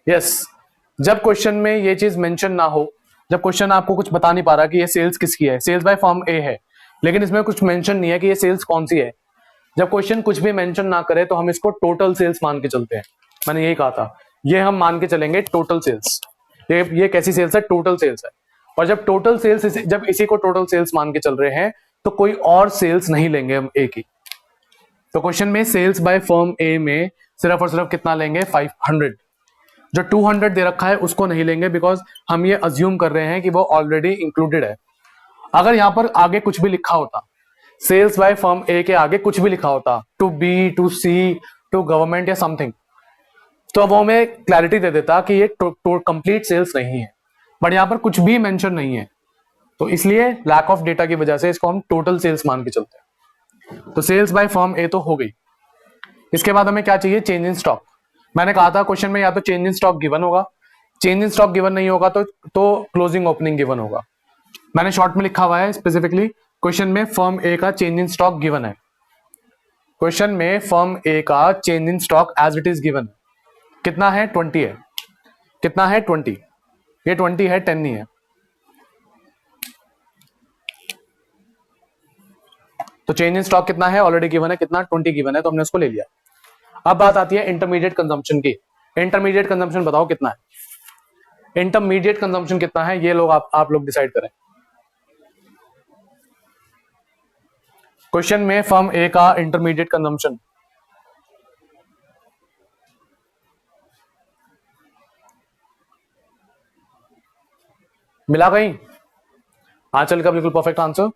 Yes, जब question में ये चीज मेंशन ना हो, जब क्वेश्चन आपको कुछ बता नहीं पा रहा कि ये सेल्स किसकी है, सेल्स बाय फर्म ए है, लेकिन इसमें कुछ मेंशन नहीं है कि ये सेल्स कौन सी है, जब क्वेश्चन कुछ भी मेंशन ना करे तो हम इसको टोटल सेल्स मान के चलते हैं। मैंने यही कहा था, ये हम मान के चलेंगे टोटल सेल्स। ये कैसी सेल्स है? टोटल सेल्स है। और जब टोटल सेल्स, जब इसी को टोटल सेल्स मान के चल रहे हैं तो कोई और सेल्स नहीं लेंगे हम ए की। तो क्वेश्चन में सेल्स बाय फर्म ए में सिर्फ और सिर्फ कितना लेंगे? 500। जो 200 दे रखा है उसको नहीं लेंगे, बिकॉज हम ये अज्यूम कर रहे हैं कि वो ऑलरेडी इंक्लूडेड है। अगर यहां पर आगे कुछ भी लिखा होता, सेल्स बाय फर्म ए के आगे कुछ भी लिखा होता, to B, to C, to government या समथिंग, तो वो हमें क्लैरिटी दे देता कि ये कंप्लीट सेल्स नहीं है। बट यहां पर कुछ भी मेंशन नहीं है, तो इसलिए लैक ऑफ डेटा की वजह से इसको हम टोटल सेल्स मान के चलते हैं। तो सेल्स बाय फर्म ए तो हो गई। इसके बाद हमें क्या चाहिए? Change in stock. मैंने कहा था क्वेश्चन में या तो चेंज इन स्टॉक गिवन होगा, चेंज इन स्टॉक गिवन नहीं होगा तो क्लोजिंग ओपनिंग गिवन होगा। मैंने शॉर्ट में लिखा हुआ है स्पेसिफिकली, क्वेश्चन में फर्म ए का चेंज इन स्टॉक गिवन है। क्वेश्चन में फर्म ए का change in stock as it is given है। कितना है? 20 है। कितना है? 20। ये 20 है, 10 नहीं है। तो चेंज इन स्टॉक कितना है? ऑलरेडी गिवन है। कितना? 20 गिवन है, तो हमने उसको ले लिया। अब बात आती है इंटरमीडिएट कंजम्पशन की। इंटरमीडिएट कंजम्पशन बताओ कितना है? इंटरमीडिएट कंजम्पशन कितना है? ये लोग आप लोग डिसाइड करें। क्वेश्चन में फर्म ए का इंटरमीडिएट कंजम्पशन मिला कहीं? आंचल का बिल्कुल परफेक्ट आंसर,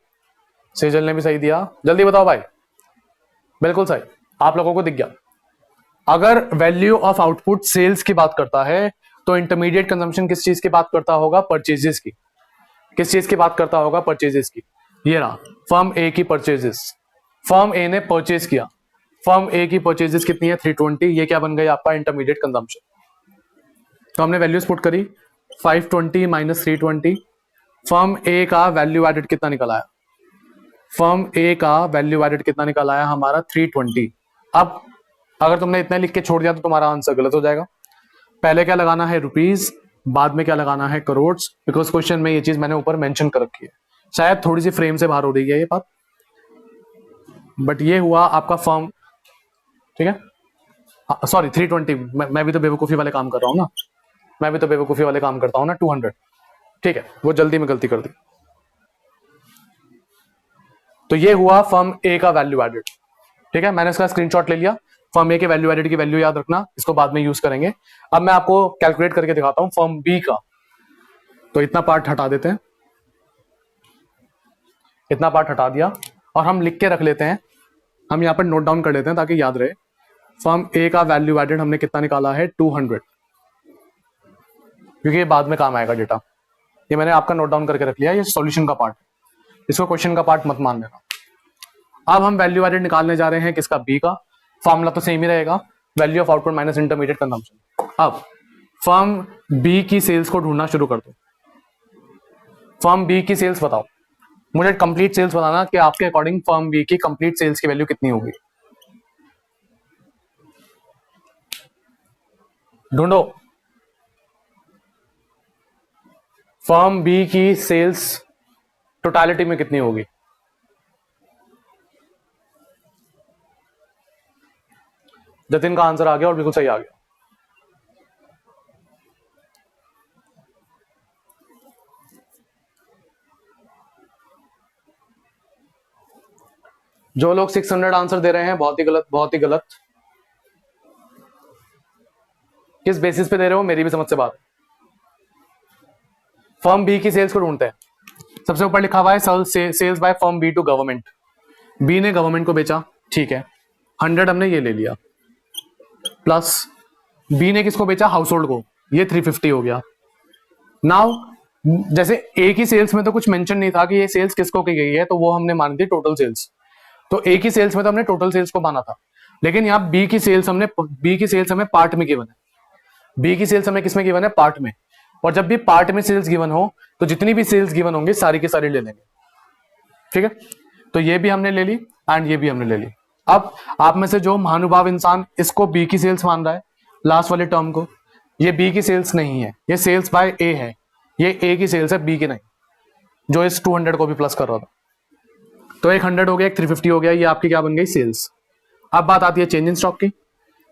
सेजल ने भी सही दिया। जल्दी बताओ भाई। बिल्कुल सही, आप लोगों को दिख गया। अगर वैल्यू ऑफ आउटपुट सेल्स की बात करता है तो इंटरमीडिएट कंजम्पशन किस चीज की बात करता होगा? परचेजेस की। किस चीज की बात करता होगा? परचेजेस की। ये रहा फर्म ए की परचेजेस। फर्म ए ने परचेज किया। फर्म ए की परचेजेस कितनी है? 320। ये क्या बन गई आपका? Intermediate consumption. तो हमने वैल्यूज पुट करी, 520 माइनस 320। फर्म ए का वैल्यू एडेड कितना निकल आया? फर्म ए का वैल्यू एडेड कितना निकल आया हमारा? 320। अब अगर तुमने इतना लिख के छोड़ दिया तो तुम्हारा आंसर गलत हो जाएगा। पहले क्या लगाना है? रुपीज, बाद में क्या लगाना है? करोड़, बिकॉज क्वेश्चन में ये चीज मैंने ऊपर मेंशन कर रखी है। शायद थोड़ी सी फ्रेम से बाहर हो रही है ये बात, बट ये हुआ आपका फर्म। ठीक है, सॉरी 320। मैं भी तो बेवकूफी वाले काम कर रहा हूँ ना, मैं भी तो बेवकूफी वाले काम करता हूँ ना। 200। ठीक है, वो जल्दी में गलती कर दी। तो ये हुआ फर्म ए का वैल्यू एडेड। ठीक है, मैंने इसका स्क्रीनशॉट ले लिया। फर्म ए के वैल्यू एडेड की वैल्यू याद रखना, इसको बाद में यूज करेंगे। अब मैं आपको कैलकुलेट करके दिखाता हूं फर्म बी का। तो इतना पार्ट हटा देते हैं, इतना पार्ट हटा दिया और हम लिख के रख लेते हैं। हम यहां पर नोट डाउन कर लेते हैं ताकि याद रहे। फर्म ए का वैल्यू एडेड हमने कितना निकाला है? 200, क्योंकि ये बाद में काम आएगा डेटा। ये मैंने आपका नोट डाउन करके रख लिया, ये सॉल्यूशन का पार्ट, इसको क्वेश्चन का पार्ट मत मान लेना। अब हम वैल्यू एडेड निकालने जा रहे हैं किसका? बी का। फॉर्मूला तो सेम ही रहेगा, value of output minus intermediate consumption. अब फर्म बी की सेल्स को ढूंढना शुरू कर दो। फर्म बी की सेल्स बताओ मुझे, कंप्लीट सेल्स बताना कि आपके अकॉर्डिंग फर्म बी की कंप्लीट सेल्स की वैल्यू कितनी होगी। ढूंढो, फर्म बी की सेल्स टोटलिटी में कितनी होगी? जतिन का आंसर आ गया और बिल्कुल सही आ गया। जो लोग 600 आंसर दे रहे हैं, बहुत ही गलत, बहुत ही गलत। किस बेसिस पे दे रहे हो मेरी भी समझ से बात। फर्म बी की सेल्स को ढूंढते हैं। सबसे ऊपर लिखा हुआ है sales by firm B to government. B ने गवर्नमेंट को बेचा, ठीक है, 100 हमने ये ले लिया, प्लस बी ने किसको बेचा? हाउस होल्ड को, ये 350 हो गया। नाउ जैसे ए की सेल्स में तो कुछ मेंशन नहीं था कि ये सेल्स किसको की गई है, तो वो हमने मान दी टोटल सेल्स। तो ए की सेल्स में तो हमने टोटल सेल्स को माना था, लेकिन यहाँ बी की सेल्स हमें पार्ट में गिवन है। बी की सेल्स हमें किसमें गिवन है? पार्ट में। और जब भी पार्ट में सेल्स गिवन हो तो जितनी भी सेल्स गिवन होंगी सारी की सारी ले लेंगे। ठीक है, तो ये भी हमने ले ली एंड ये भी हमने ले ली। अब आप में से जो महानुभाव इंसान इसको बी की सेल्स मान रहा है, लास्ट वाले टर्म को, ये बी की सेल्स नहीं है, ये सेल्स बाय ए है, ये ए की सेल्स है, बी की नहीं, जो इस 200 को भी प्लस कर रहा था। तो एक 100 हो गया, एक 350 हो गया, ये आपकी क्या बन गई, सेल्स। अब बात आती है चेंज इन स्टॉक की।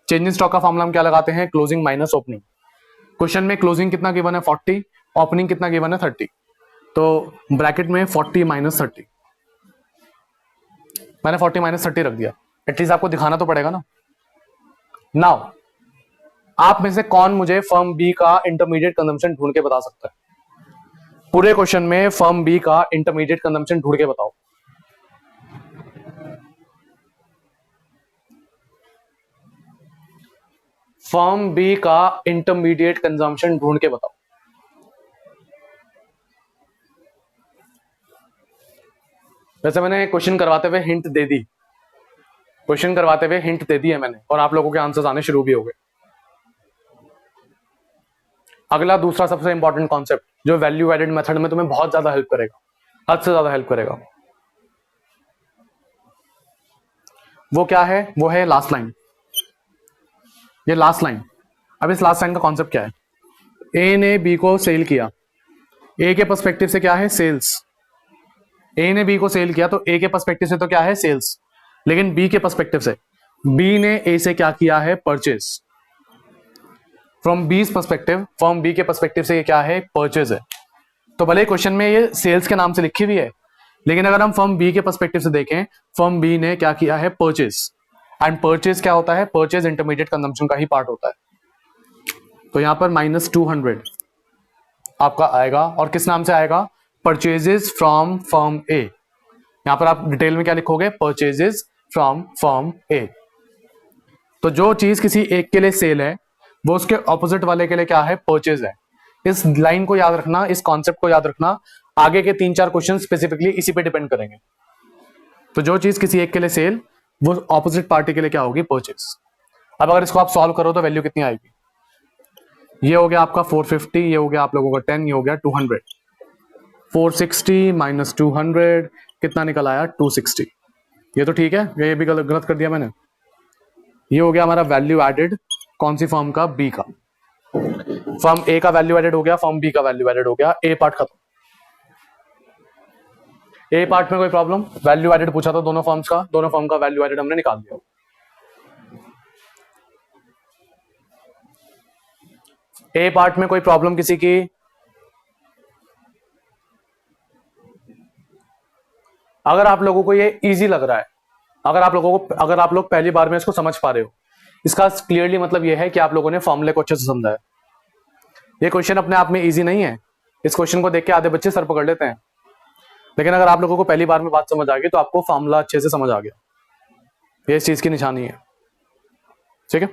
चेंज इन स्टॉक का फॉर्मूला हम क्या लगाते हैं, क्लोजिंग माइनस ओपनिंग। क्वेश्चन में क्लोजिंग कितना गिवन है 40, ओपनिंग कितना गिवन है 30, तो ब्रैकेट में 40 माइनस 30, मैंने 40 माइनस 30 रख दिया, एटलीस्ट आपको दिखाना तो पड़ेगा ना। नाउ आप में से कौन मुझे फर्म बी का इंटरमीडिएट कंजम्पशन ढूंढ के बता सकता है, पूरे क्वेश्चन में फर्म बी का इंटरमीडिएट कंजम्पशन ढूंढ के बताओ। फर्म बी का इंटरमीडिएट कंजम्पशन ढूंढ के बताओ। वैसे मैंने क्वेश्चन करवाते हुए हिंट दे दी, क्वेश्चन करवाते हुए हिंट दे दी है मैंने, और आप लोगों के आंसर्स आने शुरू भी हो गए। अगला दूसरा सबसे इंपॉर्टेंट कॉन्सेप्ट जो वैल्यू एडेड मेथड में तुम्हें बहुत ज्यादा हेल्प करेगा, हद से ज्यादा हेल्प करेगा, वो क्या है, वो है लास्ट लाइन। ये लास्ट लाइन, अब इस लास्ट लाइन का कॉन्सेप्ट क्या है, ए ने बी को सेल किया, ए के पर्सपेक्टिव से क्या है, सेल्स। ए ने बी को सेल किया तो ए के पर्सपेक्टिव से तो क्या है, सेल्स, लेकिन बी के पर्सपेक्टिव से, बी ने ए से क्या किया है, परचेज। फ्रॉम बीज पर्सपेक्टिव, फ्रॉम बी के पर्सपेक्टिव से ये क्या है, परचेज है। तो भले क्वेश्चन में ये सेल्स के नाम से लिखी हुई है, लेकिन अगर हम फर्म बी के पर्सपेक्टिव से देखें, फर्म बी ने क्या किया है, परचेज। एंड परचेज क्या होता है, परचेज इंटरमीडिएट कंजम्पशन का ही पार्ट होता है। तो यहां पर -200 आपका आएगा, और किस नाम से आएगा, परचेजेस फ्रॉम फर्म ए। यहां पर आप डिटेल में क्या लिखोगे, परचेजेस फ्रॉम फर्म ए। तो जो चीज किसी एक के लिए सेल है, वो उसके ऑपोजिट वाले के लिए क्या है, परचेज है। इस लाइन को याद रखना, इस कॉन्सेप्ट को याद रखना, आगे के 3-4 क्वेश्चन स्पेसिफिकली इसी पे डिपेंड करेंगे। तो जो चीज किसी एक के लिए सेल, वो ऑपोजिट पार्टी के लिए क्या होगी, परचेज। अब अगर इसको आप सॉल्व करो तो वैल्यू कितनी आएगी, ये हो गया आपका 450, ये हो गया आप लोगों का 10, ये हो गया 200। 460 माइनस 200 कितना निकल आया, 260। ये तो ठीक है, ये भी गलत कर दिया मैंने। ये हो गया हमारा वैल्यू एडेड, कौन सी फर्म का, बी का। फर्म ए का वैल्यू एडेड हो गया, फर्म बी का वैल्यू एडेड हो गया, ए पार्ट खत्म। ए पार्ट में कोई प्रॉब्लम, वैल्यू एडेड पूछा था दोनों फर्म्स का, दोनों फर्म का वैल्यू एडेड हमने निकाल दिया। ए पार्ट में कोई प्रॉब्लम किसी की, अगर आप लोगों को ये इजी लग रहा है, अगर आप लोग पहली बार में इसको समझ पा रहे हो, इसका क्लियरली मतलब ये है कि आप लोगों ने फॉर्मूले को अच्छे से समझा है। ये क्वेश्चन अपने आप में इजी नहीं है, इस क्वेश्चन को देख के आधे बच्चे सर पकड़ लेते हैं, लेकिन अगर आप लोगों को पहली बार में बात समझ आ गई तो आपको फॉर्मूला अच्छे से समझ आ गया, ये इस चीज की निशानी है। ठीक है,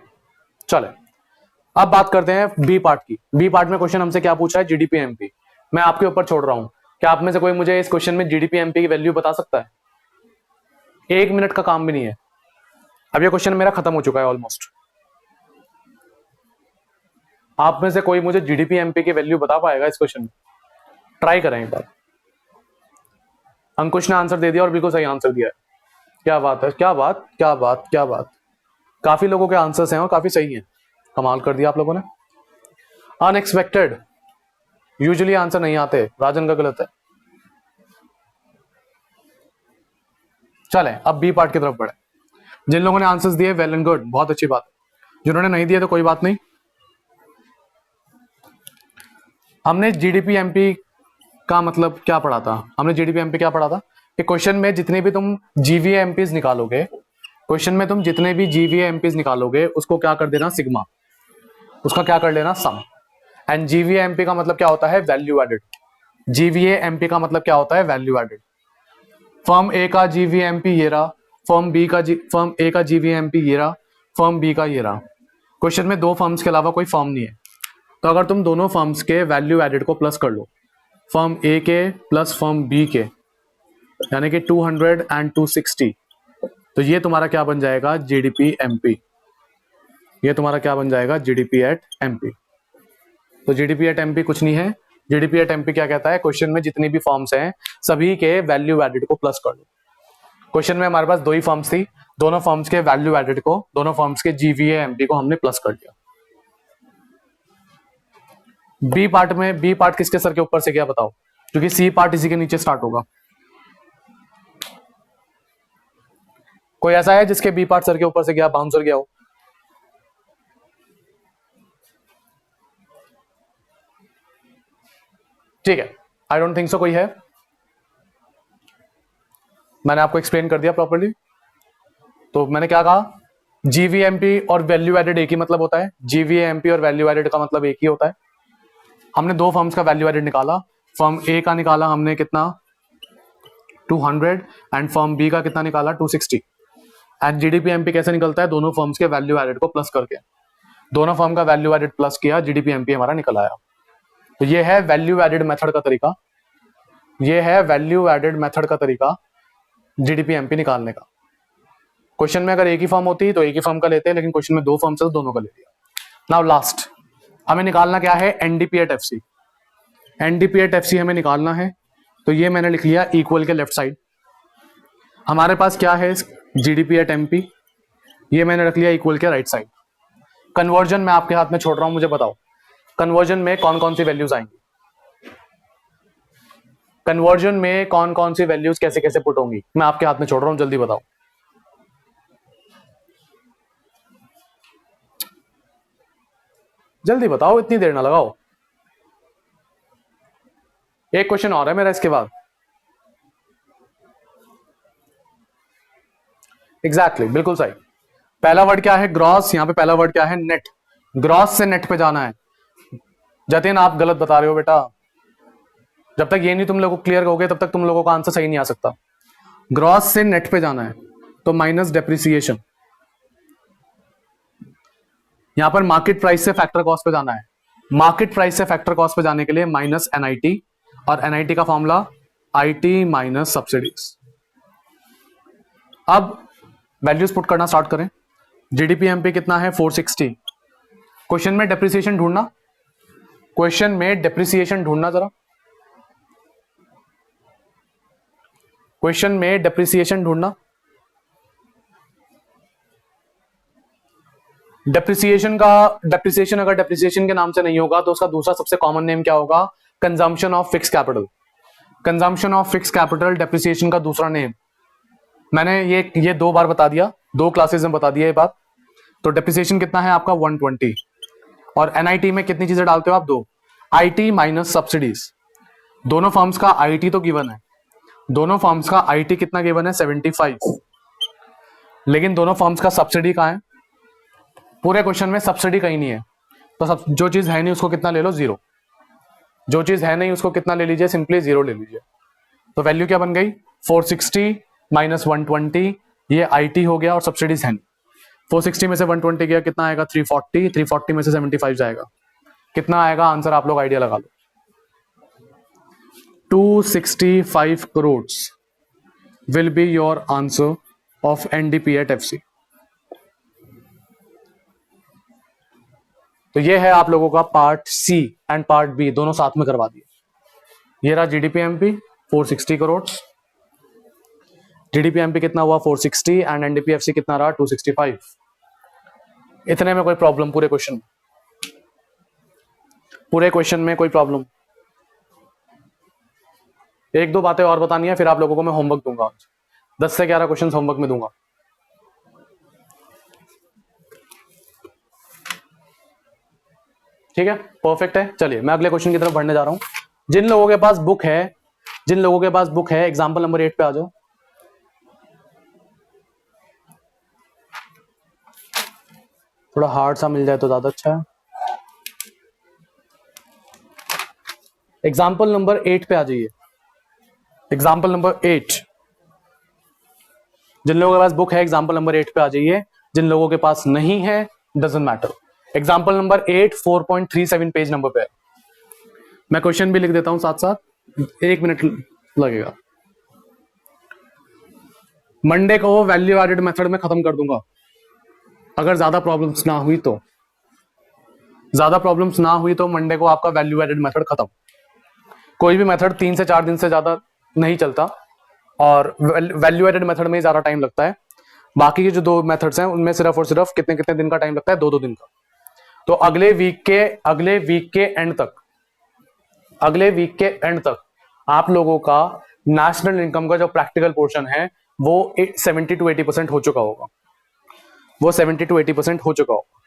चले अब बात करते हैं बी पार्ट की। बी पार्ट में क्वेश्चन हमसे क्या पूछा है, जीडीपी एमपी। मैं आपके ऊपर छोड़ रहा हूं, क्या आप में से कोई मुझे इस क्वेश्चन में जीडीपी एमपी की वैल्यू बता सकता है? 1 मिनट का काम भी नहीं है, अब ये क्वेश्चन मेरा खत्म हो चुका है ऑलमोस्ट। आप में से कोई मुझे जीडीपी एमपी की वैल्यू बता पाएगा इस क्वेश्चन में? ट्राई करें एक बार। अंकुश ने आंसर दे दिया और बिल्कुल सही आंसर दिया है, क्या बात है, क्या बात, क्या बात, क्या बात। काफी लोगों के आंसर्स हैं और काफी सही हैं, कमाल कर दिया आप लोगों ने। अनएक्सपेक्टेड, यूजुअली आंसर नहीं आते, राजन का गलत है। चले अब बी पार्ट की तरफ बढ़े। जिन लोगों ने आंसर्स दिए वेल एंड गुड, बहुत अच्छी बात। जिन्होंने नहीं दिए तो कोई बात नहीं। हमने जीडीपी एमपी का मतलब क्या पढ़ा था, हमने जीडीपी एमपी क्या पढ़ा था कि क्वेश्चन में जितने भी तुम जीवीए एमपीज निकालोगे, क्वेश्चन में तुम जितने भी जीवीए एमपीज निकालोगे उसको क्या कर देना, सिग्मा, उसका क्या कर लेना, सम। एंड जीवीए एमपी का मतलब क्या होता है, वैल्यू एडेड। जीवीए एमपी का मतलब क्या होता है, वैल्यू एडेड। फर्म ए का जीवीए एमपी ये रहा, फर्म ए का जीवीए एमपी ये रहा, फर्म बी का ये रहा। क्वेश्चन में 2 फर्म्स के अलावा कोई फर्म नहीं है, तो अगर तुम दोनों फर्म्स के वैल्यू एडेड को प्लस कर लो, फर्म ए के प्लस फर्म बी के, यानी कि 200 एंड 260, तो ये तुम्हारा क्या बन जाएगा, जीडीपी एमपी। ये तुम्हारा क्या बन जाएगा, जीडीपी एट एमपी। तो जीडीपी एट एमपी कुछ नहीं है, जीडीपी एट एमपी क्या कहता है, क्वेश्चन में जितनी भी फर्म्स हैं सभी के वैल्यू एडेड को प्लस कर लो। क्वेश्चन में हमारे पास 2 ही फर्म्स थी, दोनों फर्म्स के वैल्यू एडेड को, दोनों फर्म्स के जीवीए एमपी को हमने प्लस कर दिया। बी पार्ट किसके सर के ऊपर से गया बताओ, क्योंकि सी पार्ट इसी के नीचे स्टार्ट होगा। कोई ऐसा है जिसके बी पार्ट सर के ऊपर से गया, बाउंसर गया हो? ठीक है, आई डोंट थिंक सो कोई है। मैंने आपको एक्सप्लेन कर दिया प्रॉपर्ली। तो मैंने क्या कहा, जीवीएमपी और वैल्यू एडेड एक ही मतलब होता है। जीवीएमपी और वैल्यू एडेड का मतलब एक ही होता है। हमने दो फर्म्स का वैल्यू एडेड निकाला, फर्म ए का निकाला हमने कितना 200 एंड फर्म बी का कितना निकाला 260। एंड जीडीपीएमपी कैसे निकलता है, दोनों फर्म्स के वैल्यू एडेड को प्लस करके, दोनों फर्म का वैल्यू एडेड प्लस किया, जीडीपीएमपी हमारा निकल आया। तो ये है वैल्यू एडेड मेथड का तरीका, ये है वैल्यू एडेड मेथड का तरीका जीडीपीएमपी निकालने का। क्वेश्चन में अगर एक ही फर्म होती तो एक ही फर्म का लेते हैं, लेकिन क्वेश्चन में दो फर्म से तो दोनों का ले लिया। नाउ लास्ट हमें निकालना क्या है, NDP at FC. NDP at FC हमें निकालना है, तो ये मैंने लिख लिया इक्वल के लेफ्ट साइड। हमारे पास क्या है, जीडीपी एट एमपी, ये मैंने रख लिया इक्वल के राइट साइड। कन्वर्जन मैं आपके हाथ में छोड़ रहा हूं, मुझे बताओ कन्वर्जन में कौन कौन सी वैल्यूज आएंगी, कन्वर्जन में कौन कौन सी वैल्यूज कैसे कैसे पुट होंगी, मैं आपके हाथ में छोड़ रहा हूं, जल्दी बताओ। जल्दी बताओ, इतनी देर ना लगाओ। एक क्वेश्चन और है मेरा इसके बाद। एग्जैक्टली बिल्कुल सही। पहला वर्ड क्या है, ग्रॉस। यहां पे पहला वर्ड क्या है, नेट। ग्रॉस से नेट पे जाना है। जतिन आप गलत बता रहे हो बेटा, जब तक ये नहीं तुम लोगों को क्लियर करोगे तब तक तुम लोगों का आंसर सही नहीं आ सकता। ग्रॉस से नेट पे जाना है तो माइनस डेप्रिसिएशन। यहां पर मार्केट प्राइस से फैक्टर कॉस्ट पे जाना है, मार्केट प्राइस से फैक्टर कॉस्ट पे जाने के लिए माइनस एनआईटी, और एनआईटी का फॉर्मूला आईटी माइनस सब्सिडीज। अब वैल्यूज पुट करना स्टार्ट करें। जीडीपीएमपी कितना है 460। क्वेश्चन में डेप्रिसिएशन ढूंढना, क्वेश्चन में डेप्रिसिएशन ढूंढना जरा, क्वेश्चन में डेप्रिसिएशन ढूंढना। डेप्रिसिएशन अगर डेप्रिसिएशन के नाम से नहीं होगा तो उसका दूसरा सबसे कॉमन नेम क्या होगा, consumption of fix capital. Consumption of fix capital depreciation का दूसरा नेम। मैंने ये 2 बार बता दिया, 2 क्लासेस में बता दिया ये बात। तो डेप्रिसिएशन कितना है आपका 120, और एनआईटी में कितनी चीजें डालते हो आप, 2, आईटी माइनस सब्सिडीज। दोनों फर्म्स का आईटी तो गिवन है, दोनों फर्म्स का आईटी कितना गिवन है 75, लेकिन दोनों फर्म्स का सब्सिडी कहां है, पूरे क्वेश्चन में सब्सिडी कहीं नहीं है। तो जो चीज है नहीं उसको कितना ले लो, 0। जो चीज है नहीं उसको कितना ले लीजिए, सिंपली 0 ले लीजिए। तो वैल्यू क्या बन गई 460 माइनस 120, ये आईटी हो गया और सब्सिडीज है नहीं। 460 में से 120 गया, कितना आएगा 340, 340 में से 75 जाएगा, कितना आएगा आंसर आप लोग आइडिया लगा लो, 265 crore will be your answer of NDP at FC. तो ये है आप लोगों का part C and part B दोनों साथ में करवा दिए। ये रहा जीडीपीएमपी 460 करोड़, जीडीपीएमपी कितना हुआ 460 एंड एनडीपीएफसी कितना रहा 265। इतने में कोई प्रॉब्लम पूरे क्वेश्चन में कोई प्रॉब्लम? 1-2 बातें और बतानी है, फिर आप लोगों को मैं होमवर्क दूंगा। 10 से 11 क्वेश्चन होमवर्क में दूंगा। ठीक है, परफेक्ट है। चलिए मैं अगले क्वेश्चन की तरफ बढ़ने जा रहा हूं। जिन लोगों के पास बुक है, एग्जाम्पल नंबर 8 पे आ जाओ। थोड़ा हार्ड सा मिल जाए तो ज्यादा अच्छा है। एग्जाम्पल नंबर 8 पे आ जाइए। एग्जाम्पल नंबर 8, जिन लोगों के पास बुक है एग्जाम्पल नंबर 8 पे आ जाइए, जिन लोगों के पास नहीं है doesn't matter. Example number 8 4.37 page number पे। मैं क्वेश्चन भी लिख देता हूं साथ साथ, 1 मिनट लगेगा। मंडे को वैल्यू एडेड मेथड में खत्म कर दूंगा, अगर ज्यादा प्रॉब्लम्स ना हुई तो। मंडे को आपका वैल्यू एडेड मेथड खत्म। कोई भी मेथड 3 से 4 दिन से ज्यादा नहीं चलता, और वैल्यू एडेड मेथड में ज्यादा टाइम लगता है। बाकी के जो 2 मेथड्स हैं उनमें सिर्फ और सिर्फ कितने दिन का टाइम लगता है, 2 दिन का। तो अगले वीक के एंड तक अगले वीक के एंड तक आप लोगों का नेशनल इनकम का जो प्रैक्टिकल पोर्शन है वो 70 to 80% हो चुका होगा, वो 70 to 80% हो चुका होगा।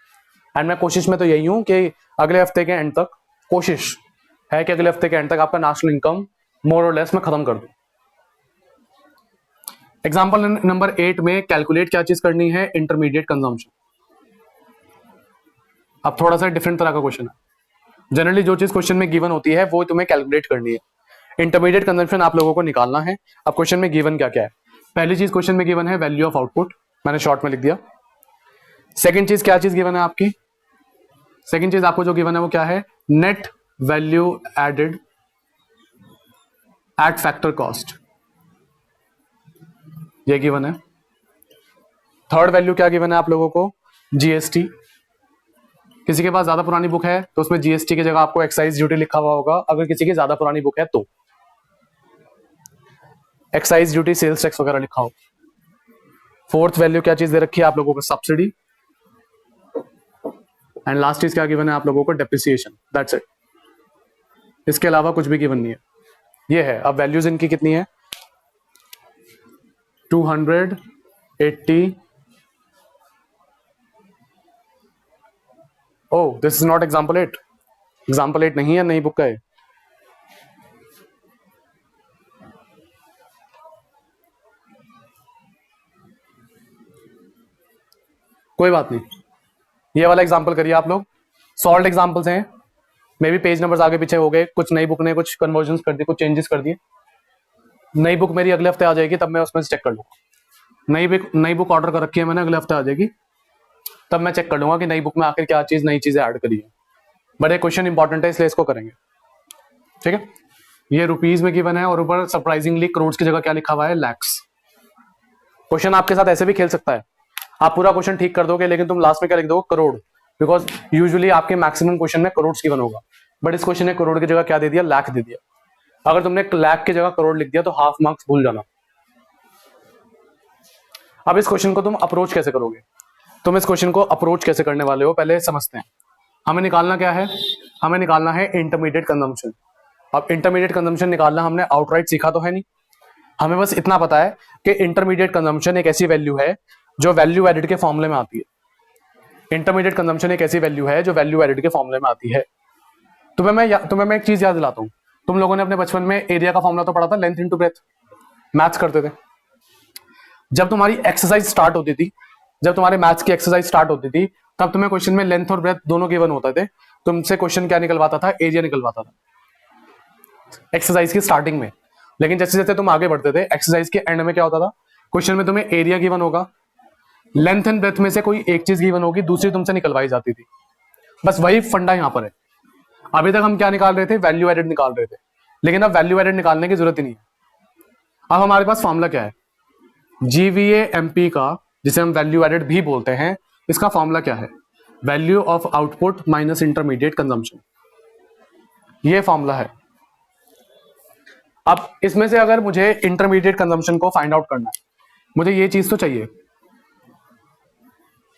एंड मैं कोशिश में तो यही हूं कि अगले हफ्ते के एंड तक, कोशिश है कि अगले हफ्ते के एंड तक आपका नेशनल इनकम मोर और लेस में खत्म कर दूं। एग्जाम्पल नंबर 8 में कैलकुलेट क्या चीज करनी है, इंटरमीडिएट कंजम्पशन। अब थोड़ा सा डिफरेंट तरह का क्वेश्चन है। जनरली जो चीज क्वेश्चन में गिवन होती है वो तुम्हें कैलकुलेट करनी है, इंटरमीडिएट कंजम्पशन आप लोगों को निकालना है। अब क्वेश्चन में गिवन क्या क्या है? पहली चीज क्वेश्चन में गिवन है वैल्यू ऑफ आउटपुट, मैंने शॉर्ट में लिख दिया। सेकंड चीज क्या चीज गिवन है आपकी? सेकंड चीज आपको जो गिवन है वो क्या है? Net value added at factor cost, ये गिवन है। थर्ड वैल्यू क्या गिवन है आप लोगों को? जीएसटी। किसी के पास ज्यादा पुरानी बुक है तो उसमें जीएसटी की जगह आपको एक्साइज ड्यूटी लिखा हुआ होगा, अगर किसी की ज्यादा पुरानी बुक है तो एक्साइज ड्यूटी, सेल्स टैक्स वगैरह लिखा हो। फोर्थ वैल्यू क्या चीज दे रखी है आप लोगों को? सब्सिडी। एंड लास्ट चीज क्या गिवन है आप लोगों को? डेप्रिसिएशन। दैट्स इट, इसके अलावा कुछ भी गिवन नहीं है। ये है। अब वैल्यूज इनकी कितनी है? 280। Oh, this is not example 8। Example 8 नहीं है, नई बुक का है। कोई बात नहीं, ये वाला एग्जाम्पल करिए आप लोग। सॉल्व एग्जाम्पल्स हैं, मे भी पेज नंबर्स आगे पीछे हो गए, कुछ नई बुक ने कुछ कन्वर्जन कर दिए, कुछ चेंजेस कर दिए। नई बुक मेरी अगले हफ्ते आ जाएगी, तब मैं उसमें से चेक कर लूंगा। नई बुक ऑर्डर कर रखी है मैंने, अगले हफ्ते आ जाएगी, तब मैं चेक कर लूंगा कि नई बुक में आखिर क्या चीज, नई चीजें ऐड करी है। बट ये क्वेश्चन इंपॉर्टेंट है, इसलिए इसको करेंगे। ठीक है, ये रुपीज में गिवन है और ऊपर सरप्राइजिंगली करोड़ की जगह क्या लिखा हुआ है? लैक्स। क्वेश्चन आपके साथ ऐसे भी खेल सकता है, आप पूरा क्वेश्चन ठीक कर दोगे लेकिन तुम लास्ट में क्या लिख दोगे? करोड़। बिकॉज यूजुअली आपके मैक्सिमम क्वेश्चन में करोड़ गिवन होगा, बट इस क्वेश्चन ने करोड़ की जगह क्या दे दिया? लाख दे दिया। अगर तुमने लाख की जगह करोड़ लिख दिया तो हाफ मार्क्स भूल जाना। अब इस क्वेश्चन को तुम अप्रोच कैसे करोगे? तुम इस क्वेश्चन को अप्रोच कैसे करने वाले हो पहले समझते हैं। हमें निकालना क्या है? हमें निकालना है इंटरमीडिएट कंजम्पशन। अब इंटरमीडिएट कंजम्पशन निकालना हमने आउटराइट सीखा तो है नहीं, हमें बस इतना पता है कि इंटरमीडिएट कंजम्पशन एक ऐसी वैल्यू है जो वैल्यू एडेड के फॉर्मूले में आती है। इंटरमीडिएट कंजम्पशन एक ऐसी वैल्यू है जो वैल्यू एडेड के फॉर्मूले में आती है। तुम्हें मैं एक चीज याद दिलाता हूं, तुम लोगों ने अपने बचपन में एरिया का फॉर्मूला तो पढ़ा था, लेंथ इनटू ब्रेथ, मैथ्स करते थे। जब तुम्हारी एक्सरसाइज स्टार्ट होती थी, जब तुम्हारे मैथ्स की एक्सरसाइज स्टार्ट होती थी, तब तुम्हें क्वेश्चन में लेंथ और ब्रेथ दोनों गिवन होते थे। तुमसे क्वेश्चन क्या निकलवाता था? एरिया निकलवाता था एक्सरसाइज की स्टार्टिंग में। लेकिन जैसे जैसे तुम आगे बढ़ते थे, एक्सरसाइज के एंड में क्या होता था? क्वेश्चन में तुम्हें एरिया गिवन होगा, लेंथ एंड ब्रेथ में से कोई एक चीज गिवन होगी, दूसरी तुमसे निकलवाई जाती थी। बस वही फंडा यहां पर है। अभी तक हम क्या निकाल रहे थे? वैल्यू एडेड निकाल रहे थे, लेकिन अब वैल्यू एडेड निकालने की जरूरत ही नहीं है। अब हमारे पास फॉर्मूला क्या है? GVA-MP का, जिसे हम वैल्यू एडेड भी बोलते हैं, इसका फॉर्मूला क्या है? Value of output minus intermediate consumption, ये फॉर्मूला है। अब इसमें से अगर मुझे इंटरमीडिएट कंजम्पशन को फाइंड आउट करना है, मुझे ये चीज तो चाहिए।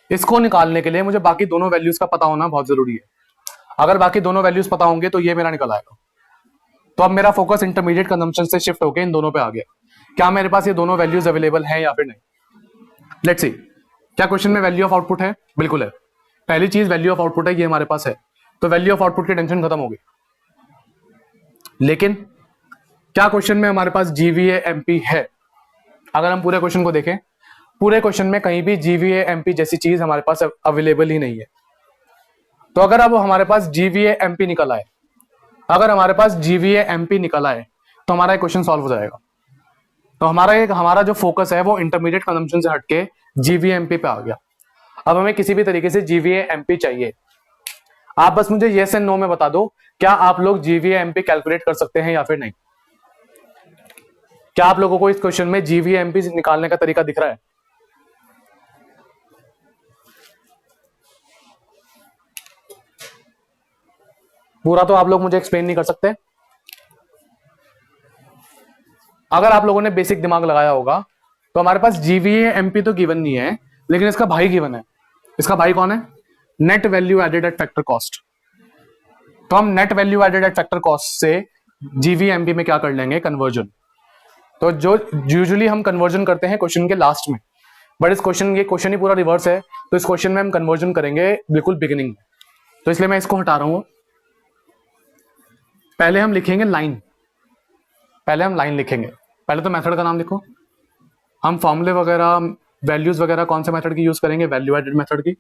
इसको निकालने के लिए मुझे बाकी दोनों वैल्यूज का पता होना बहुत जरूरी है। अगर बाकी दोनों वैल्यूज पता होंगे तो ये मेरा निकल आएगा। तो अब मेरा फोकस इंटरमीडिएट कंजम्पशन से शिफ्ट होकर इन दोनों पे आ गया। क्या मेरे पास ये दोनों वैल्यूज अवेलेबल हैं या फिर नहीं? लेट्स सी, क्या क्वेश्चन में वैल्यू ऑफ आउटपुट है? बिल्कुल है। पहली चीज वैल्यू ऑफ आउटपुट है, ये हमारे पास है, तो वैल्यू ऑफ आउटपुट की टेंशन खत्म हो गई। लेकिन क्या क्वेश्चन में हमारे पास GVA-MP है? अगर हम पूरे क्वेश्चन को देखें, पूरे क्वेश्चन में कहीं भी GVA-MP जैसी चीज हमारे पास अवेलेबल ही नहीं है। तो अगर अब हमारे पास GVA-MP निकल आए, अगर हमारे पास GVA-MP निकल आए तो हमारा क्वेश्चन सॉल्व हो जाएगा। तो हमारा जो फोकस है वो इंटरमीडिएट कंजम्पशन से हटके GVA-MP पे आ गया। अब हमें किसी भी तरीके से GVA-MP चाहिए। आप बस मुझे येस एंड नो में बता दो, क्या आप लोग GVA-MP कैलकुलेट कर सकते हैं या फिर नहीं? क्या आप लोगों को इस क्वेश्चन में GVA-MP निकालने का तरीका दिख रहा है? पूरा तो आप लोग मुझे एक्सप्लेन नहीं कर सकते। अगर आप लोगों ने बेसिक दिमाग लगाया होगा तो हमारे पास GVA-MP तो गिवन नहीं है, लेकिन इसका भाई गिवन है। इसका भाई कौन है? Net value added at factor cost. तो हम net value added at factor cost से जीवीएमपी में क्या कर लेंगे, कन्वर्जन। तो जो यूजुअली हम कन्वर्जन करते हैं क्वेश्चन के लास्ट में, बट इस क्वेश्चन ये क्वेश्चन ही पूरा रिवर्स है, तो इस क्वेश्चन में हम कन्वर्जन करेंगे बिल्कुल बिगिनिंग में। तो इसलिए मैं इसको हटा रहा हूं। पहले हम लिखेंगे लाइन, पहले हम लाइन लिखेंगे। पहले तो मेथड का नाम लिखो। हम फॉर्मूले वगैरह, वैल्यूज वगैरह कौन से मेथड की यूज करेंगे, वैल्यू एडेड मेथड की।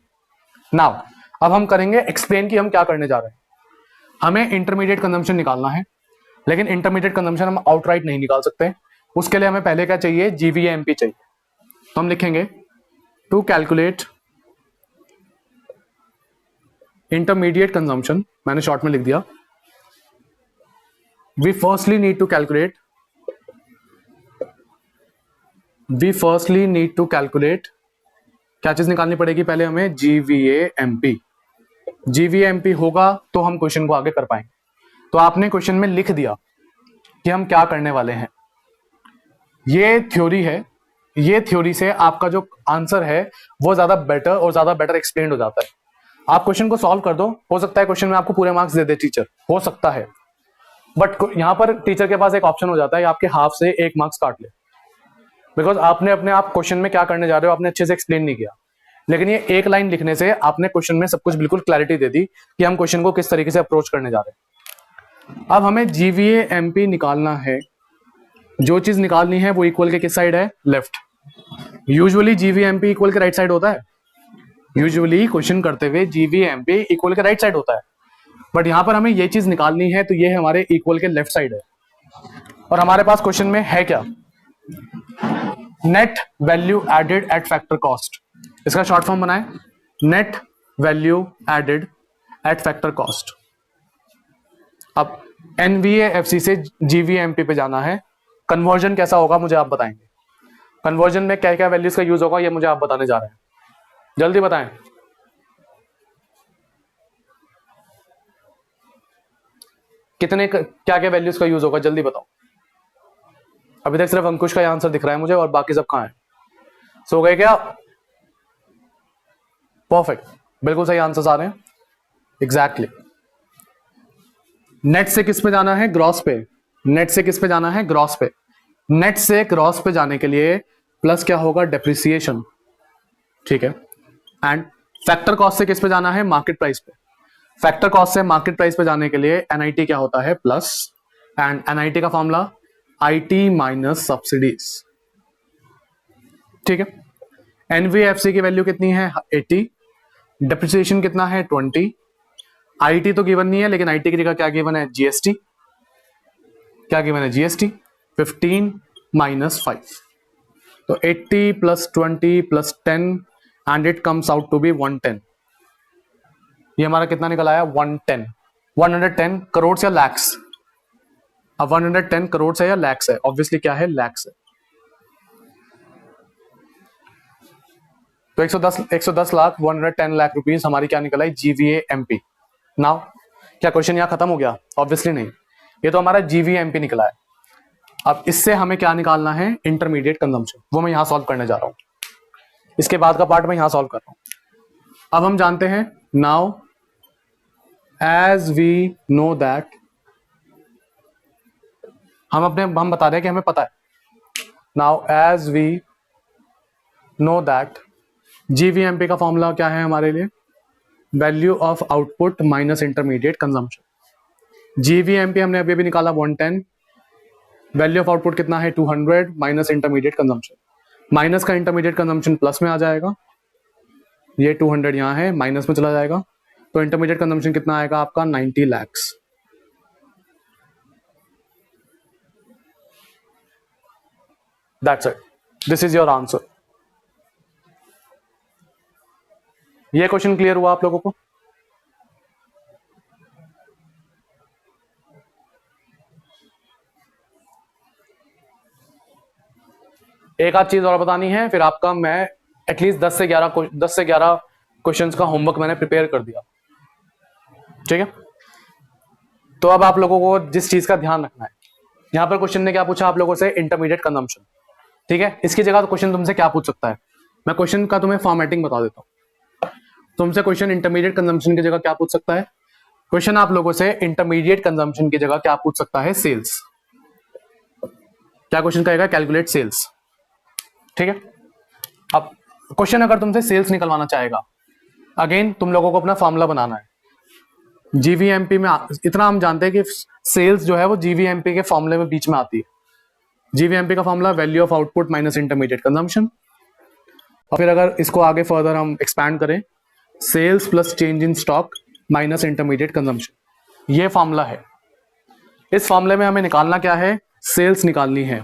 नाउ अब हम करेंगे एक्सप्लेन कि हम क्या करने जा रहे हैं। हमें इंटरमीडिएट कंजम्पशन निकालना है, लेकिन इंटरमीडिएट कंजम्पशन हम आउटराइट नहीं निकाल सकते। उसके लिए हमें पहले क्या चाहिए, जीवीएमपी चाहिए। तो हम लिखेंगे टू कैलकुलेट इंटरमीडिएट कंजम्पशन, मैंने शॉर्ट में लिख दिया। We firstly need to calculate क्या चीज निकालनी पड़ेगी पहले हमें, जीवीएमपी। जीवीएमपी होगा तो हम क्वेश्चन को आगे कर पाएंगे। तो आपने क्वेश्चन में लिख दिया कि हम क्या करने वाले हैं। ये थ्योरी है, ये थ्योरी से आपका जो आंसर है वो ज्यादा बेटर एक्सप्लेन हो जाता है। आप क्वेश्चन को सॉल्व कर दो, हो सकता है क्वेश्चन में आपको पूरे मार्क्स दे दे टीचर, हो सकता है, बट यहां पर टीचर के पास एक ऑप्शन हो जाता है आपके हाफ से 1 मार्क्स काट ले, बिकॉज आपने अपने आप क्वेश्चन में क्या करने जा रहे हो आपने अच्छे से एक्सप्लेन नहीं किया। लेकिन ये एक लाइन लिखने से आपने क्वेश्चन में सब कुछ बिल्कुल क्लैरिटी दे दी कि हम क्वेश्चन को किस तरीके से अप्रोच करने जा रहे हैं। अब हमें जीवीएमपी निकालना है। जो चीज निकालनी है वो इक्वल के किस साइड है, लेफ्ट। यूजुअली जीवीएमपी इक्वल के राइट साइड होता है, यूजुअली क्वेश्चन करते हुए जीवीएमपी इक्वल के राइट साइड होता है, बट यहां पर हमें ये चीज निकालनी है तो ये हमारे इक्वल के लेफ्ट साइड है। और हमारे पास क्वेश्चन में है क्या, net value added at factor cost. इसका शॉर्ट फॉर्म बनाए, net value added at factor cost. अब एनवीएएफसी से जीवीएमपी पे जाना है। कन्वर्जन कैसा होगा मुझे आप बताएंगे, कन्वर्जन में क्या क्या वैल्यूज का यूज होगा ये मुझे आप बताने जा रहे हैं, जल्दी बताएं। कितने क्या क्या वैल्यूज का यूज होगा, जल्दी बताओ। अभी तक सिर्फ अंकुश का आंसर दिख रहा है मुझे और बाकी सब कहां है, सो गए क्या? परफेक्ट, बिल्कुल सही आंसर्स आ रहे हैं, एग्जैक्टली। नेट से किस पे जाना है, ग्रॉस पे। नेट से किस पे जाना है, ग्रॉस पे। नेट से ग्रॉस पे जाने के लिए प्लस क्या होगा, डेप्रिसिएशन, ठीक है। एंड फैक्टर कॉस्ट से किस पे जाना है, मार्केट प्राइस पे। फैक्टर कॉस्ट से मार्केट प्राइस पे जाने के लिए एनआईटी क्या होता है, प्लस। एंड एनआईटी का फॉर्मूला आईटी माइनस सब्सिडीज, ठीक है। एनवीएफसी की वैल्यू कितनी है, 80। डेप्रिसिएशन कितना है, 20। आईटी तो गिवन नहीं है, लेकिन आईटी की जगह क्या गिवन है, जीएसटी। क्या गिवन है, जीएसटी। 15 माइनस 5, तो 80 plus 20 plus 10 and it comes out to be 110। ये हमारा कितना निकल आया, 110। 110 करोड़ या लैक्स। अब 110 करोड़ है या लैक्स है, ऑब्वियसली क्या है, लैक्स है। तो 110 लाख 110 लाख रुपीस हमारी क्या निकल आई, जीवीएमपी। नाउ क्या क्वेश्चन यहां खत्म हो गया, ऑब्वियसली नहीं, ये तो हमारा जीवीएमपी निकला है। अब इससे हमें क्या निकालना है, इंटरमीडिएट कंजम्पशन, वो मैं यहां सॉल्व करने जा रहा हूं। इसके बाद का पार्ट मैं यहां सॉल्व कर रहा हूं। अब हम जानते हैं, now as we know that, हम बता रहे हैं कि हमें पता है। Now as we know that, GVMP का फॉर्मूला क्या है हमारे लिए, value of output minus intermediate consumption. GVMP हमने अभी निकाला 110, वैल्यू ऑफ आउटपुट कितना है, 200 माइनस इंटरमीडिएट कंजम्पशन। माइनस का इंटरमीडिएट कंजम्पशन प्लस में आ जाएगा, ये 200 यहां है, माइनस में चला जाएगा, तो इंटरमीडिएट कंजम्पशन कितना आएगा आपका, 90 lakhs. That's it, this is your answer. ये क्वेश्चन क्लियर हुआ आप लोगों को? एक आध चीज और बतानी है, फिर आपका मैं एटलीस्ट 10 से 11 क्वेश्चंस का होमवर्क मैंने प्रिपेयर कर दिया, ठीक है। तो अब आप लोगों को जिस चीज का ध्यान रखना है, यहां पर क्वेश्चन ने क्या पूछा आप लोगों से, इंटरमीडिएट कंजम्पशन, ठीक है। इसकी जगह तो क्वेश्चन तुमसे क्या पूछ सकता है, मैं क्वेश्चन का तुम्हें फॉर्मेटिंग बता देता हूं। तुमसे क्वेश्चन इंटरमीडिएट कंजम्पशन की जगह क्या पूछ सकता है, क्वेश्चन आप लोगों से इंटरमीडिएट कंजम्पशन की जगह क्या पूछ सकता है? सेल्स। क्या क्वेश्चन कहेगा? Calculate sales. ठीक है, अब क्वेश्चन अगर तुमसे सेल्स निकलवाना चाहेगा, अगेन तुम लोगों को अपना फॉर्मूला बनाना है। जीवीएमपी में इतना हम जानते हैं कि सेल्स जो है वो जीवीएमपी के फॉर्मूले में बीच में आती है। जीवीएमपी का formula value of output minus intermediate consumption. और फिर अगर इसको आगे फर्दर हम एक्सपैंड करें, sales plus change in stock minus intermediate consumption, ये फॉर्मूला है। इस फॉर्मूले में हमें निकालना क्या है? सेल्स निकालनी है।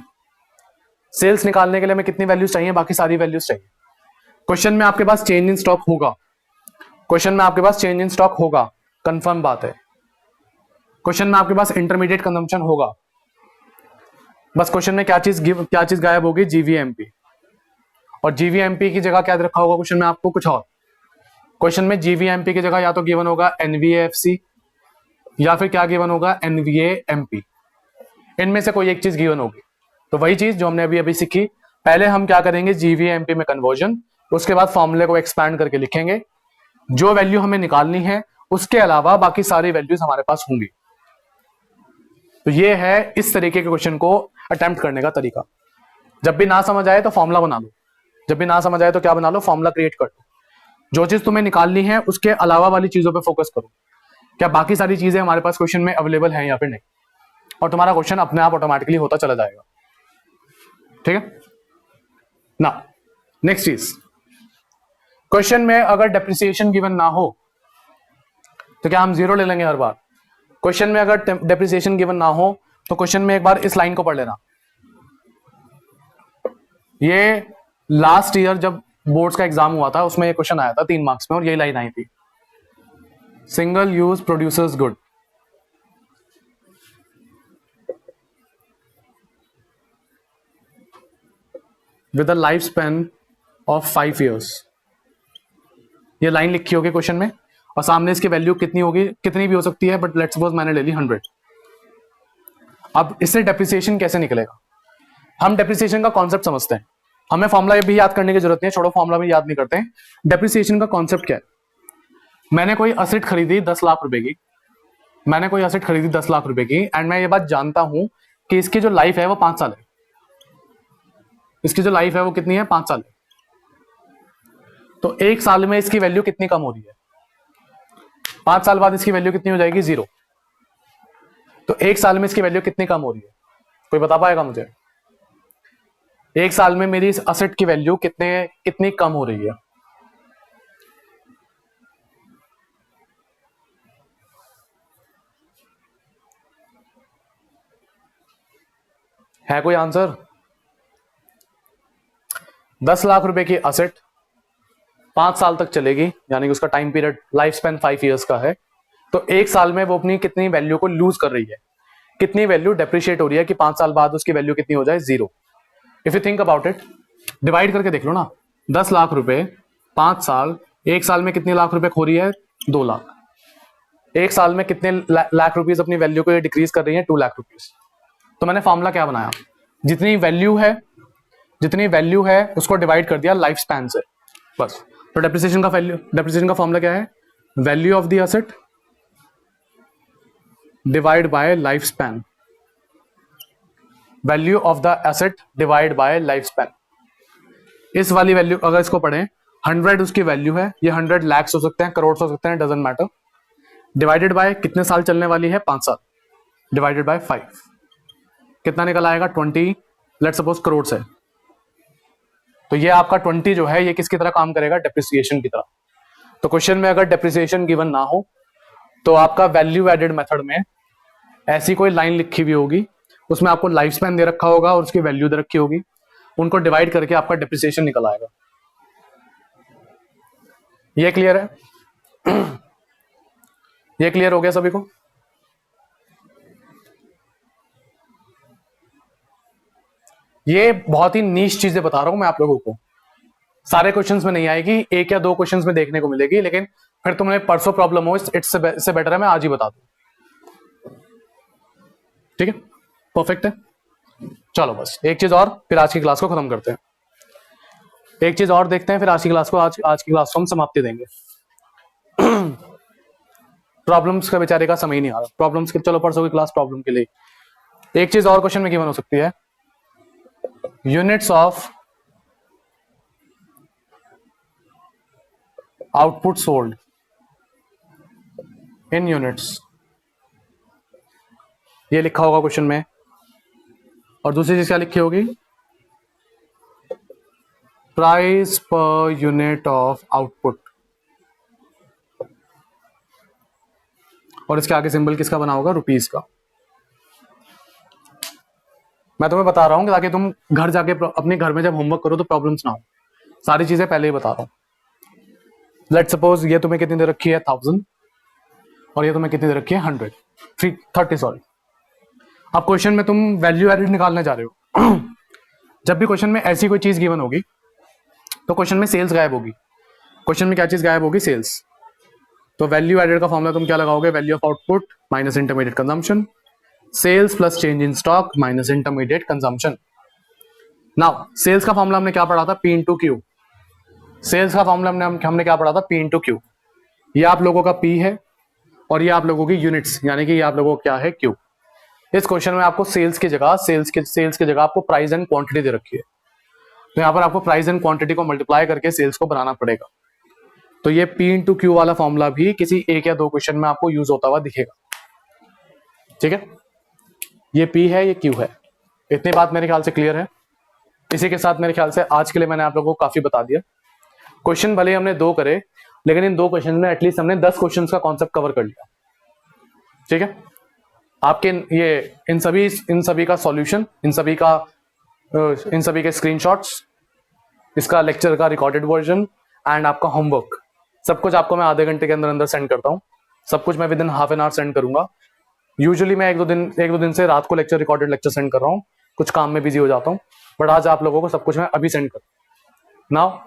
सेल्स निकालने के लिए हमें कितनी वैल्यूज चाहिए? बाकी सारी वैल्यूज चाहिए। क्वेश्चन में आपके पास चेंज इन स्टॉक होगा, क्वेश्चन में आपके पास चेंज इन स्टॉक होगा, कंफर्म बात है। क्वेश्चन में आपके पास इंटरमीडिएट कंजम्पशन होगा, बस क्वेश्चन में क्या चीज गायब होगी? जीवीएमपी। और जीवीएमपी की जगह क्या रखा होगा क्वेश्चन में? आपको कुछ और। क्वेश्चन में जीवीएमपी की जगह या तो गिवन होगा एनवीएफसी या फिर क्या गिवन होगा? एनवीएएमपी। इनमें से कोई एक चीज गिवन होगी। तो वही चीज जो हमने अभी अभी सीखी, पहले हम क्या करेंगे? जीवीएमपी में कन्वर्जन, उसके बाद फॉर्मूले को एक्सपैंड करके लिखेंगे। जो वैल्यू हमें निकालनी है उसके अलावा बाकी सारी वैल्यूज हमारे पास होंगी। तो ये है इस तरीके के क्वेश्चन को अटेम्प्ट करने का तरीका। जब भी ना समझ आए तो फॉर्मूला बना लो, जब भी ना समझ आए तो क्या बना लो? फॉर्मूला क्रिएट कर लो। जो चीज तुम्हें निकालनी है उसके अलावा वाली चीजों पे फोकस करो, क्या बाकी सारी चीजें हमारे पास क्वेश्चन में अवेलेबल है या फिर नहीं, और तुम्हारा क्वेश्चन अपने आप ऑटोमेटिकली होता चला जाएगा। ठीक है ना। नेक्स्ट चीज, क्वेश्चन में अगर डेप्रिसिएशन गिवन ना हो तो क्या हम जीरो ले लेंगे हर बार? क्वेश्चन में अगर डेप्रिसिएशन गिवन ना हो तो क्वेश्चन में एक बार इस लाइन को पढ़ लेना। ये लास्ट ईयर जब बोर्ड्स का एग्जाम हुआ था उसमें ये क्वेश्चन आया था 3 मार्क्स में, और यही लाइन आई थी, single use producers good. With a life span of 5 years। ये लाइन लिखी होगी क्वेश्चन में, और सामने इसकी वैल्यू कितनी होगी? कितनी भी हो सकती है, बट लेट्स सपोज मैंने ले ली 100। अब इससे डेप्रिसिएशन कैसे निकलेगा? हम डेप्रिसिएशन का कॉन्सेप्ट समझते हैं, हमें फॉर्मूला भी याद करने की जरूरत नहीं है, छोड़ो फॉर्मूला भी याद नहीं करते हैं। डेप्रिसिएशन का कॉन्सेप्ट क्या है? मैंने कोई असेट खरीदी 10 लाख रुपए की, मैंने कोई असेट खरीदी 10 लाख रुपए की, एंड मैं ये बात जानता हूं कि इसकी जो लाइफ है वो 5 साल है। इसकी जो लाइफ है वो कितनी है? 5 साल है। तो 1 साल में इसकी वैल्यू कितनी कम हो रही है? 5 साल बाद इसकी वैल्यू कितनी हो जाएगी? 0। तो 1 साल में इसकी वैल्यू कितनी कम हो रही है? कोई बता पाएगा मुझे? 1 साल में मेरी इस असेट की वैल्यू कितनी कम हो रही है कोई आंसर? 10 लाख रुपए की असेट 5 साल तक चलेगी, यानी कि उसका time period life span 5 years का है। तो 1 साल में वो अपनी कितनी वैल्यू को लूज कर रही है? कितनी वैल्यू डेप्रिशिएट हो रही है कि 5 साल बाद उसकी वैल्यू कितनी हो जाए? 0। If you think about it, divide करके देख लो ना। 10 लाख रुपए 5 साल, 1 साल में कितने लाख रुपए खो रही है? 2 लाख। 1 साल में कितने लाख रुपीज अपनी वैल्यू को डिक्रीज कर रही है? 2 लाख रुपीज। तो मैंने फॉर्मूला क्या बनाया? जितनी वैल्यू है उसको डिवाइड कर दिया लाइफ स्पैन से, बस। तो डेप्रिसिएशन का फॉर्मूला क्या है? Value of the asset divide by life span. Value of the asset divide by life span. इस वाली वैल्यू अगर इसको पढ़ें, 100 उसकी वैल्यू है, ये 100 लाख हो सकते हैं, करोड़ हो सकते हैं, डजंट मैटर। डिवाइडेड बाय कितने साल चलने वाली है? 5 साल। डिवाइडेड बाय 5 कितना निकल आएगा? 20 लेट्स सपोज करोड़ से। तो ये आपका 20 जो है ये किसकी तरह काम करेगा? डेप्रिसिएशन की तरह। तो क्वेश्चन में अगर डेप्रिसिएशन गिवन ना हो तो आपका वैल्यू एडेड मेथड में ऐसी कोई लाइन लिखी हुई होगी, उसमें आपको लाइफ स्पैन दे रखा होगा और उसकी वैल्यू दे रखी होगी, उनको डिवाइड करके आपका डेप्रिसिएशन निकल आएगा। ये क्लियर है? ये क्लियर हो गया सभी को? ये बहुत ही नीश चीजें बता रहा हूं मैं आप लोगों को, सारे क्वेश्चंस में नहीं आएगी, 1 या 2 क्वेश्चंस में देखने को मिलेगी, लेकिन फिर तुम्हें परसों प्रॉब्लम हो इससे बेटर है मैं आज ही बता दूं। ठीक है, परफेक्ट है। चलो बस एक चीज और, फिर आज की क्लास को खत्म करते हैं। एक चीज और देखते हैं, फिर आज की क्लास को हम समाप्ति देंगे। प्रॉब्लम्स का बेचारे का समय ही नहीं आ रहा, प्रॉब्लम्स के, चलो परसों की क्लास प्रॉब्लम के लिए। एक चीज और क्वेश्चन में गिवन हो सकती है, units of output sold in units, ये लिखा होगा क्वेश्चन में। और दूसरी चीज क्या लिखी होगी, price per unit of output, और इसके आगे सिंबल किसका बना होगा, रुपीस का। मैं तुम्हें बता रहा हूं ताकि तुम घर जाके अपने घर में जब होमवर्क करो तो प्रॉब्लम्स ना हो, सारी चीजें पहले ही बता रहा हूं। लेट सपोज ये तुम्हें कितनी दे रखी है 1000, और ये तुम्हें कितनी दे रखी है 100, 30 सॉरी। अब क्वेश्चन में तुम वैल्यू एडिड निकालने जा रहे हो। जब भी क्वेश्चन में ऐसी कोई चीज गिवन होगी तो क्वेश्चन में सेल्स गायब होगी। क्वेश्चन में क्या चीज गायब होगी, सेल्स। तो वैल्यू एडेड का फॉर्मूला तुम क्या लगाओगे, value of output minus intermediate consumption, sales plus change in stock minus intermediate consumption. Now sales का फॉर्मूला हमने क्या पढ़ा था, पी इंटू क्यू। सेल्स का फॉर्मूला हमने क्या पढ़ा था, पी इंटू क्यू। ये आप लोगों का पी है और ये आप लोगों की यूनिट्स, यानी कि ये आप लोगों को क्या है, क्यू। इस क्वेश्चन में आपको सेल्स की जगह आपको प्राइस एंड क्वांटिटी दे रखी है, तो यहाँ पर आपको प्राइस एंड क्वांटिटी को मल्टीप्लाई करके सेल्स को बनाना पड़ेगा। तो ये पी इंटू क्यू वाला फॉर्मूला भी किसी एक या दो क्वेश्चन में आपको यूज होता हुआ दिखेगा, ठीक है। ये पी है, ये क्यू है। इतनी बात मेरे ख्याल से क्लियर है। इसी के साथ मेरे ख्याल से आज के लिए मैंने आप लोगों को काफी बता दिया। क्वेश्चन भले ही हमने 2 करे, लेकिन इन 2 क्वेश्चन में एटलीस्ट हमने 10 क्वेश्चन का कॉन्सेप्ट कवर कर लिया, ठीक है। आपके ये इन सभी का सॉल्यूशन, इन सभी के स्क्रीनशॉट्स, इसका लेक्चर का रिकॉर्डेड वर्जन एंड आपका होमवर्क, सब कुछ आपको मैं आधे घंटे के अंदर अंदर सेंड करता हूँ। सब कुछ मैं with in half an hour send करूंगा। यूजुअली मैं एक दो दिन से रात को रिकॉर्डेड लेक्चर सेंड कर रहा हूँ, कुछ काम में बिजी हो जाता हूँ, बट आज आप लोगों को सब कुछ मैं अभी सेंड कर। नाउ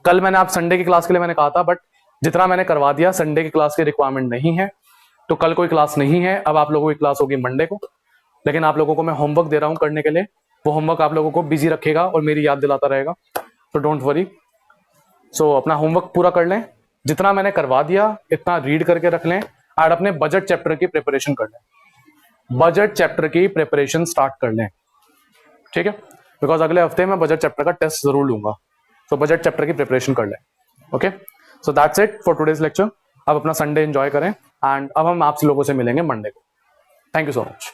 कल मैंने आप संडे की क्लास के लिए मैंने कहा था, बट जितना मैंने करवा दिया, संडे की क्लास की रिक्वायरमेंट नहीं है, तो कल कोई क्लास नहीं है। अब आप लोगों की क्लास होगी मंडे को, लेकिन आप लोगों को मैं होमवर्क दे रहा हूँ करने के लिए। वो होमवर्क आप लोगों को बिजी रखेगा और मेरी याद दिलाता रहेगा, तो डोंट वरी। सो अपना होमवर्क पूरा कर लें, जितना मैंने करवा दिया इतना रीड करके रख लें, और अपने बजट चैप्टर की प्रिपरेशन कर लें। बजट चैप्टर की प्रिपरेशन स्टार्ट कर लें, ठीक है, बिकॉज अगले हफ्ते मैं बजट चैप्टर का टेस्ट जरूर लूंगा। तो बजट चैप्टर की प्रिपरेशन कर लें, okay. So that's it for today's lecture. अब अपना संडे एंजॉय करें, एंड अब हम आप लोगों से मिलेंगे मंडे को। Thank you so much.